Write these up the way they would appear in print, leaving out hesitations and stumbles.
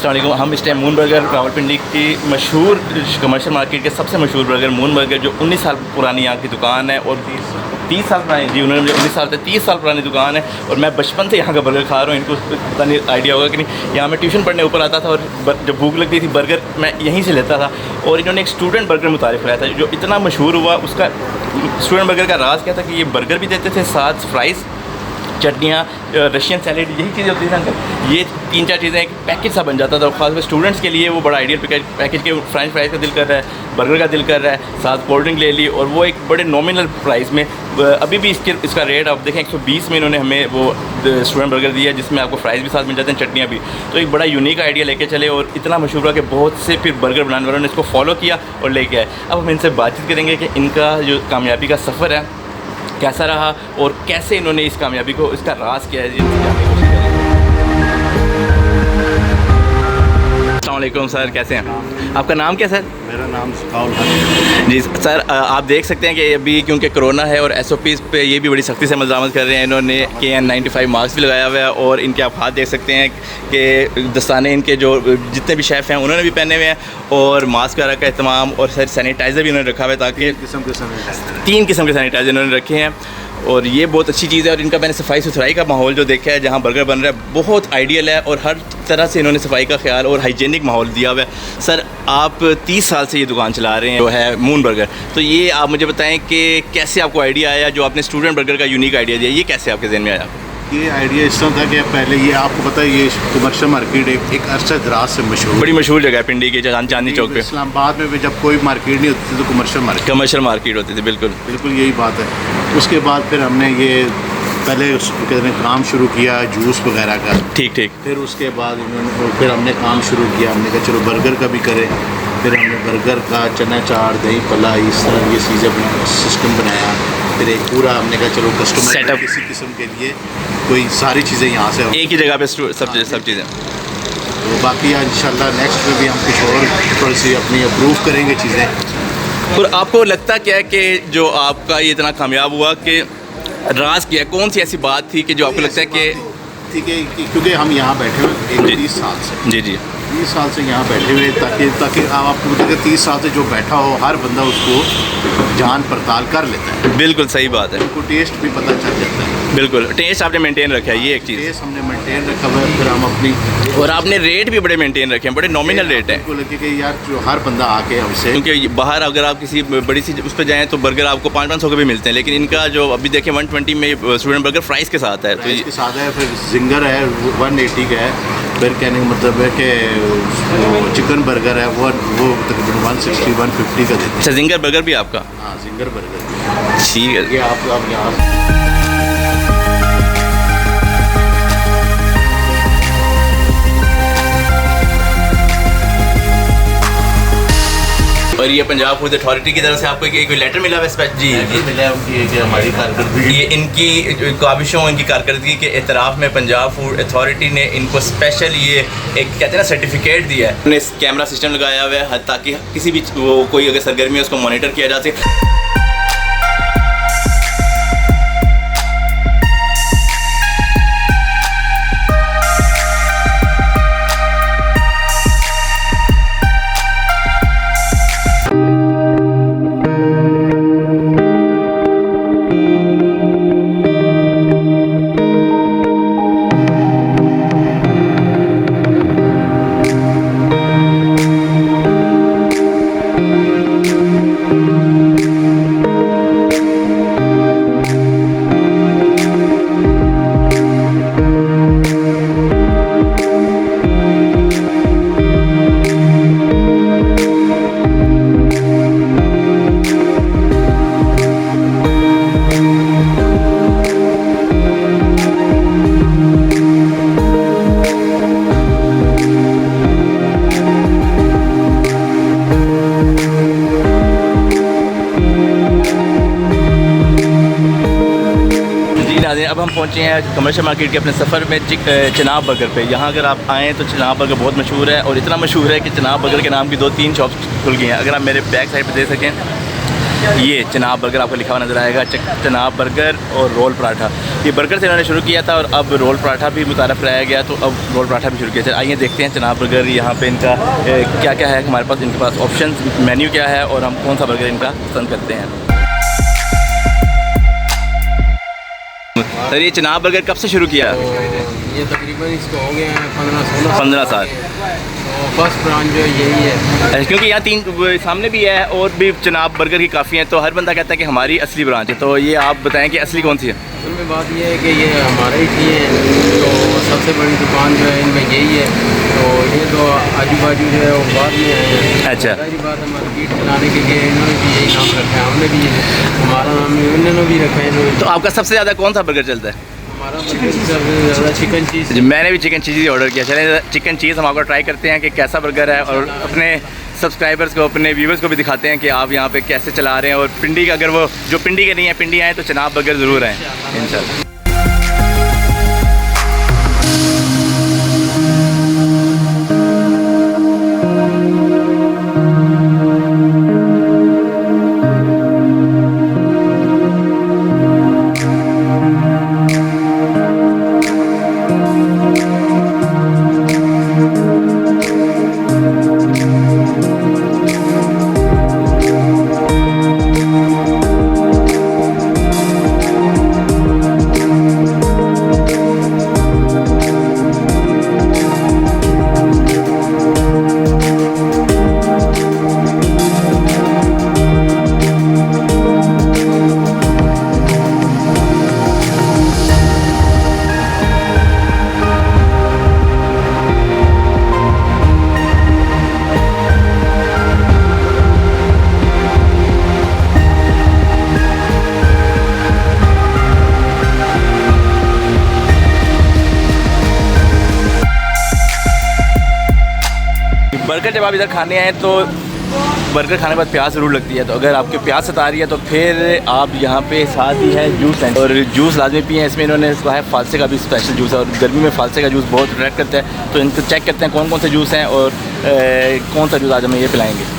अस्सलाम वालेकुम। हम इस टाइम मून बर्गर रावलपिंडी की मशहूर कमर्शियल मार्केट के सबसे मशहूर बर्गर मून बर्गर, जो 19 साल पुरानी यहाँ की दुकान है और 30 साल पुरानी, जी उन्होंने मुझे 19 साल से 30 साल पुरानी दुकान है और मैं बचपन से यहाँ का बर्गर खा रहा हूँ। इनको पता नहीं आइडिया होगा कि नहीं। यहाँ मैं ट्यूशन पढ़ने ऊपर आता था और जब भूख लगती थी बर्गर मैं यहीं से लेता था और इन्होंने एक स्टूडेंट बर्गर मुतारिफ कराया था जो इतना मशहूर हुआ। उसका स्टूडेंट बर्गर का राज क्या था कि ये बर्गर भी देते थे, साथ फ्राइज़, चटनियाँ, रशियन सैलेड, यही चीज़ें होती थी अंकल। ये 3-4 चीज़ें एक पैकेज सा बन जाता था। खासकर स्टूडेंट्स के लिए वो बड़ा आइडियल पैकेज के फ्रेंच फ्राइज़ का दिल कर रहा है, बर्गर का दिल कर रहा है, साथ कोल्ड ड्रिंक ले ली और वो एक बड़े नॉमिनल प्राइस में। अभी भी इसका रेट आप देखें 120 में इन्होंने हमें वो स्टूडेंट बर्गर दिया है जिसमें आपको फ्राइज़ भी साथ मिल जाते हैं, चटनियाँ भी। तो एक बड़ा यूनिक आइडिया लेके चले और इतना मशहूर हुआ कि बहुत से फिर बर्गर बनाने वालों ने इसको फॉलो किया और लेके आए। अब हम इनसे बातचीत करेंगे कि इनका जो कामयाबी का सफ़र है कैसा रहा और कैसे इन्होंने इस कामयाबी को, इसका राज क्या है। अस्सलाम वालेकुम सर, कैसे हैं? आपका नाम क्या सर? मेरा नाम सकाउल है जी सर, आप देख सकते हैं कि अभी क्योंकि कोरोना है और SOPs पे ये भी बड़ी सख्ती से मज़ामत कर रहे हैं। इन्होंने KN95 मास्क भी लगाया हुआ है और इनके आप हाथ देख सकते हैं कि दस्ताने इनके जो जितने भी शेफ़ हैं उन्होंने भी पहने हुए हैं और मास्क वगैरह का अहतमाम और सर सैनिटाइज़र भी उन्होंने रखा हुआ है ताकि 3 किस्म के सैनिटाइज़र इन्होंने रखे हैं और ये बहुत अच्छी चीज़ है। और इनका मैंने सफाई सुथराई का माहौल जो देखा है जहाँ बर्गर बन रहा है बहुत आइडियल है और हर तरह से इन्होंने सफाई का ख्याल और हाइजीनिक माहौल दिया हुआ है। सर आप 30 साल से ये दुकान चला रहे हैं जो है मून बर्गर, तो ये आप मुझे बताएं कि कैसे आपको आइडिया आया जो आपने स्टूडेंट बर्गर का यूनिक आइडिया दिया, ये कैसे आपके जहन में आया? ये आइडिया इस तरह था कि पहले ये आपको पता है ये कमर्शियल मार्केट एक अरसा दराज से मशहूर, बड़ी मशहूर जगह है पिंडी के चांदनी चौक पे। इस्लामाबाद में भी जब कोई मार्केट नहीं होती थी तो कमर्शियल मार्केट होती थी। बिल्कुल यही बात है। उसके बाद फिर हमने ये पहले कहते काम शुरू किया जूस वगैरह का, ठीक। फिर उसके बाद फिर हमने काम शुरू किया, हमने कहा चलो बर्गर का भी करें। फिर हमने बर्गर का चना चाट, दही पला, इस तरह ये चीज़ें सिस्टम बनाया। फिर एक पूरा हमने कहा चलो कस्टमर सेटअप किसी किस्म के लिए कोई सारी चीज़ें यहाँ से एक ही जगह पे सब चीज़ें। तो बाकी इंशाल्लाह नेक्स्ट में भी हम कुछ और थोड़ी सी अपनी अप्रूव करेंगे चीज़ें। और आपको लगता क्या है कि जो आपका ये इतना कामयाब हुआ कि राज क्या है, कौन सी ऐसी बात थी कि जो आपको लगता है कि ठीक है क्योंकि हम यहाँ बैठे हुए 30 साल से, जी 30 साल से यहाँ बैठे हुए ताकि आपको बताइए 30 साल से जो बैठा हो हर बंदा उसको जान पड़ताल कर लेता है। बिल्कुल सही बात है। उनको टेस्ट भी पता चल जाता है। बिल्कुल टेस्ट आपने मेंटेन रखा है, ये एक चीज़। टेस्ट हमने मेंटेन रखा हुआ है। फिर हम अपनी और आपने रेट भी बड़े मेंटेन रखे हैं, बड़े नॉमिनल रेट हैं। बिल्कुल कि यार जो हर बंदा आके हमसे, क्योंकि बाहर अगर आप किसी बड़ी सी उस पर जाएँ तो बर्गर आपको 500-500 के भी मिलते हैं, लेकिन इनका जो अभी देखें 120 में स्टूडेंट बर्गर फ्राइज़ के साथ है। तो इसके साथ है। फिर जिंगर है 180 का है। फिर कहने का मतलब है कि चिकन बर्गर है वो तकरीबन 160-150 का देते हैं। अच्छा, जिंगर बर्गर भी आपका? हाँ, जिंगर बर्गर ठीक है। ये आप यहाँ और ये पंजाब फूड अथॉरिटी की तरफ से आपको कोई लेटर मिला है? जी मिला है उनकी कि हमारी कारकर्दगी, ये इनकी काविशों, इनकी कारकर्दगी के एतराफ़ में पंजाब फूड अथॉरिटी ने इनको स्पेशल ये एक कहते हैं ना सर्टिफिकेट दिया है। उन्होंने कैमरा सिस्टम लगाया हुआ है ताकि किसी भी वो कोई अगर सरगर्मी है उसको मॉनिटर किया जा सके। अब हम पहुँचे हैं कमर्शियल मार्केट के अपने सफ़र में चिनाब बर्गर पे। यहाँ अगर आप आएँ तो चिनाब बर्गर बहुत मशहूर है और इतना मशहूर है कि चिनाब बर्गर के नाम की 2-3 शॉप्स खुल गई हैं। अगर आप मेरे बैक साइड पे देख सकें ये चनाब बर्गर आपको लिखा हुआ नज़र आएगा, चनाब बर्गर और रोल पराठा। ये बर्गर से इन्होंने शुरू किया था और अब रोल पराठा भी मुतारफ़ कराया गया, तो अब रोल पराठा भी शुरू किया। आइए देखते हैं चनाब बर्गर यहाँ पे इनका क्या क्या है हमारे पास, इनके पास ऑप्शन मेन्यू क्या है और हम कौन सा बर्गर इनका पसंद करते हैं। सर ये चनाब बर्गर कब से शुरू किया? ये तकरीबन इसको हो गए हैं 15 साल। तो फर्स्ट ब्रांच जो यही है, क्योंकि यहाँ 3 सामने भी है और भी चनाब बर्गर की काफ़ी हैं, तो हर बंदा कहता है कि हमारी असली ब्रांच है। तो ये आप बताएं कि असली कौन सी है? असल में बात ये है कि ये हमारे ही है, तो सबसे बड़ी दुकान जो है इनमें यही है। तो ये तो आजू बाजू जो है वो बाद में है। अच्छा, सारी बात है, मार्केट चलाने के लिए इन्होंने भी यही नाम रखा है, हमने भी हमारा नाम इन्होंने भी रखा है। तो आपका सबसे ज़्यादा कौन सा बर्गर चलता है? हमारा ज़्यादा चिकन चीज़। मैंने भी चिकन चीज़ ही ऑर्डर किया। चले चिकन चीज़ हम आपको ट्राई करते हैं कि कैसा बर्गर है और अपने सब्सक्राइबर्स को, अपने व्यूवर्स को भी दिखाते हैं कि आप यहाँ पे कैसे चला रहे हैं। और पिंडी का, अगर वो जो पिंडी के नहीं है, पिंडी आए तो चनाब बर्गर ज़रूर आएँ इंशाल्लाह। बर्गर जब आप इधर खाने आए तो बर्गर खाने के बाद प्यास ज़रूर लगती है, तो अगर आपके प्यास सता रही है तो फिर आप यहाँ पे साथ ही है जूस है, और जूस लाजमी पिए। इसमें इन्होंने इसका है फालसे का भी स्पेशल जूस है, और गर्मी में फालसे का जूस बहुत अट्रैक्ट करता है। तो इनको चेक करते हैं कौन कौन से जूस हैं और कौन सा जूस आज हमें ये पिलाएँगे।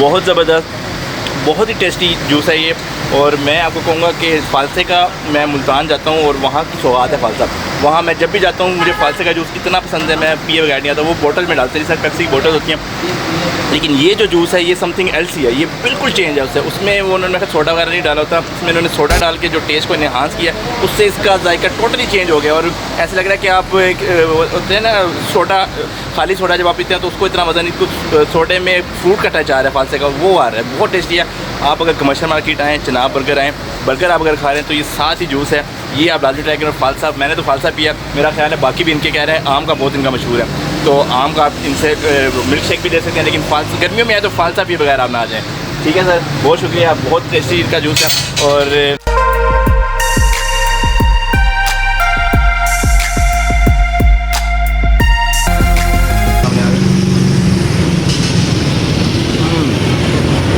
बहुत ज़बरदस्त, बहुत ही टेस्टी जूस है ये। और मैं आपको कहूँगा कि फालसे का, मैं मुल्तान जाता हूँ और वहाँ की सौगात है फालसा। वहाँ मैं जब भी जाता हूँ मुझे फालसे का जूस इतना पसंद है, मैं पिए बगैर नहीं आता। वो बोतल में डालते हैं, जैसे पेप्सी की बोतल होती हैं, लेकिन ये जो जूस है ये समथिंग एल्स ही है, ये बिल्कुल चेंज है उससे। उसमें वो उन्होंने सोडा वगैरह नहीं डाला होता, उसमें उन्होंने सोडा डाल के जो टेस्ट को इन्हांस किया, उससे इसका जायका टोटली चेंज हो गया। और ऐसा लग रहा है कि आप एक होते हैं ना सोडा, खाली सोडा जब आप पीते हैं तो उसको इतना मज़ा नहीं, कुछ सोडे में फ्रूट का टच आ रहा है फालसे का, वो आ रहा है, बहुत टेस्टी है। आप अगर कमर्शियल मार्केट आएँ, चनाब बर्गर आएँ, बर्गर आप अगर खा रहे हैं तो ये साथ ही जूस है, ये आप लाजमी ट्राई करें। फालसा, मैंने तो फालसा पिया, मेरा ख्याल है बाकी भी इनके कह रहे हैं आम का बहुत इनका मशहूर है, तो आम का आप इनसे मिल्क शेक भी दे सकते हैं। लेकिन फालसा गर्मियों में आए तो फालसा पिए बगैर आप ना आ जाएँ। ठीक है सर, बहुत शुक्रिया, बहुत टेस्टी इनका जूस है। और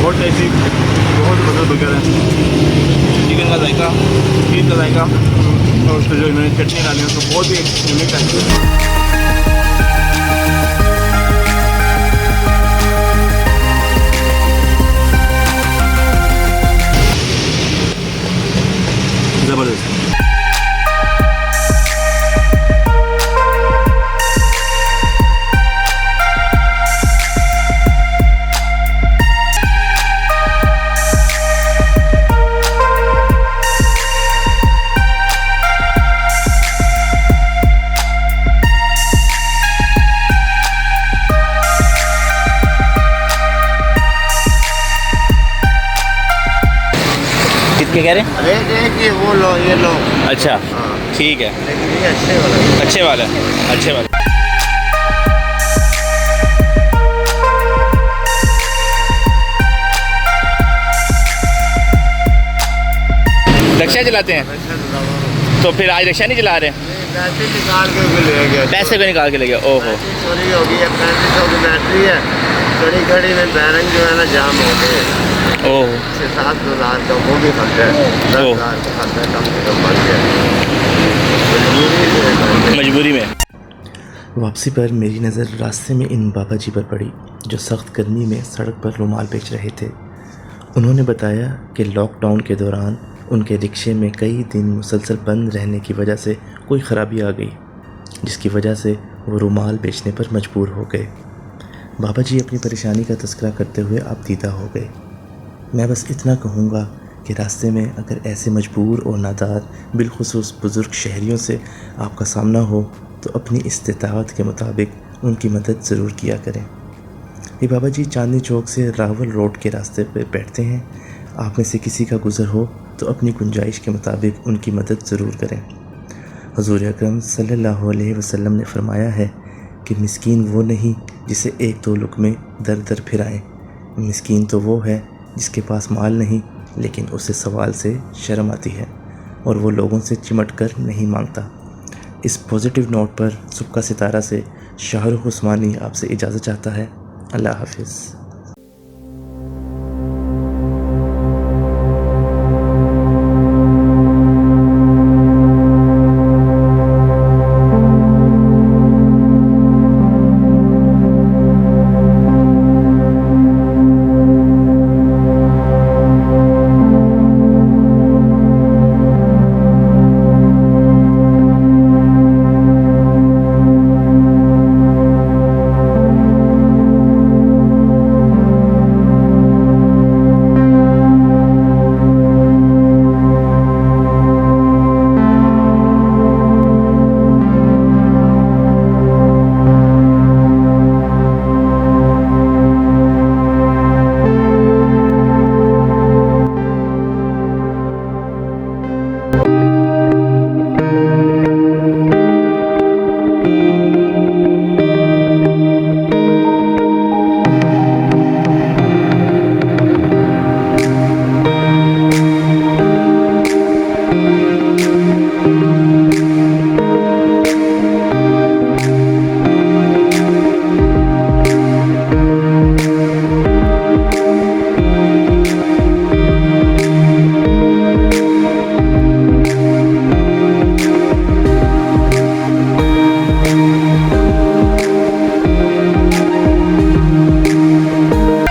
बहुत टेस्टी, बहुत मज़ेदार बर्गर है। चिकन का जायका, चीज़ का जायका और उसको जो इन्होंने चटनी डाली है उसको बहुत ही यूनिक है। ज़बरदस्त। क्या कह रहे हैं? एक ये वो लो, ये लो। अच्छा हाँ, ठीक है, लेकिन ये अच्छे वाला है। अच्छे वाला है, अच्छे वाला। रिक्शा चलाते हैं तो फिर आज रिक्शा नहीं चला रहे? पैसे निकाल के भी ले गया। पैसे को निकाल के ले गया। ओहो, चोरी हो गई है, 3500 की बैटरी है, घड़ी घड़ी में बैरंग जो है ना जाम हो गए। ओह 6-7 हज़ार का वो भी खर्चा है, 10 ओह। हज़ार का खर्चा कम से कम बन गया मजबूरी में। वापसी पर मेरी नज़र रास्ते में इन बाबा जी पर पड़ी जो सख्त गर्मी में सड़क पर रुमाल बेच रहे थे। उन्होंने बताया कि लॉकडाउन के दौरान उनके रिक्शे में कई दिन मुसलसल बंद रहने की वजह से कोई ख़राबी आ गई, जिसकी वजह से वो रुमाल बेचने पर मजबूर हो गए। बाबा जी अपनी परेशानी का तज़किरा करते हुए आप दीदा हो गए। मैं बस इतना कहूँगा कि रास्ते में अगर ऐसे मजबूर और नादार बिलखुसूस बुज़ुर्ग शहरियों से आपका सामना हो तो अपनी इस्तिताअत के मुताबिक उनकी मदद ज़रूर किया करें। ये बाबा जी चांदनी चौक से रावल रोड के रास्ते पर बैठते हैं। आप में से किसी का गुज़र हो तो अपनी गुंजाइश के मुताबिक उनकी मदद ज़रूर करें। हुज़ूर अकरम सल्लल्लाहु अलैहि वसल्लम ने फरमाया है कि मिस्कीन वो नहीं जिसे एक दो लुक़मे दर दर फिराएं, मिस्कीन तो वो है जिसके पास माल नहीं लेकिन उसे सवाल से शर्म आती है और वो लोगों से चिमट कर नहीं मांगता। इस पॉजिटिव नोट पर सुबह का सितारा से शाहरुख उस्मानी आपसे इजाज़त चाहता है। अल्लाह हाफ़िज़।